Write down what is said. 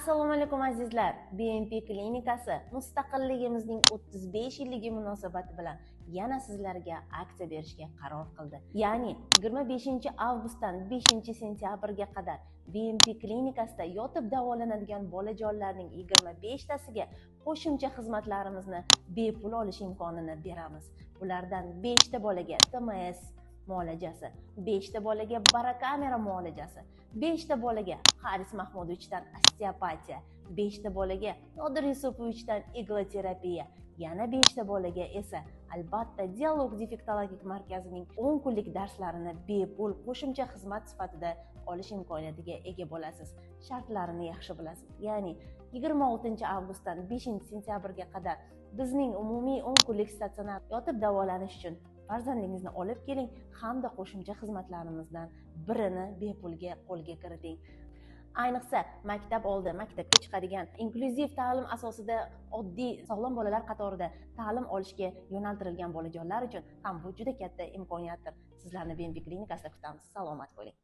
Assalomu alaykum azizlar. BMP klinikasi mustaqilligimizning 35 yilligi munosabati bilan yana sizlarga aksiya berishga qaror qildi. Ya'ni 25-avgustdan 5-sentyabrga qadar BMP klinikasida yotib davolanadigan bolajonlarning 25 tasiga qo'shimcha xizmatlarimizni bepul olish imkonini beramiz. Bulardan 5 ta bolaga TMS muolajasi, 5 ta bolaga barakamera muolajasi, 5 ta bolaga Haris Mahmudovichdan osteopatiya, 5 ta bolaga Nodir Yusupovichdan igloterapiya, yana 5 ta bolaga esa albatta Dialog defektologik markazining 10 kunlik darslarini bepul qo'shimcha xizmat sifatida olish imkoniyatiga ega bo'lasiz. Shartlarini yaxshi bilasiz. Ya'ni 26-avgustdan 5-sentyabrga qadar bizning umumiy 10 kunlik statsionar yotib davolanish uchun farzandingizni olib keling hamda qo'shimcha xizmatlarimizdan birini bepulga qo'lga kiriting. Ayniqsa maktab oldi, maktabga chiqadigan inklyuziv ta'lim asosida oddiy sog'lom bolalar qatorida ta'lim olishga yo'naltirilgan bolajonlar uchun ham bu juda katta imkoniyatdir. Sizlarni BMP klinikasida kutamiz. Salomat bo'ling.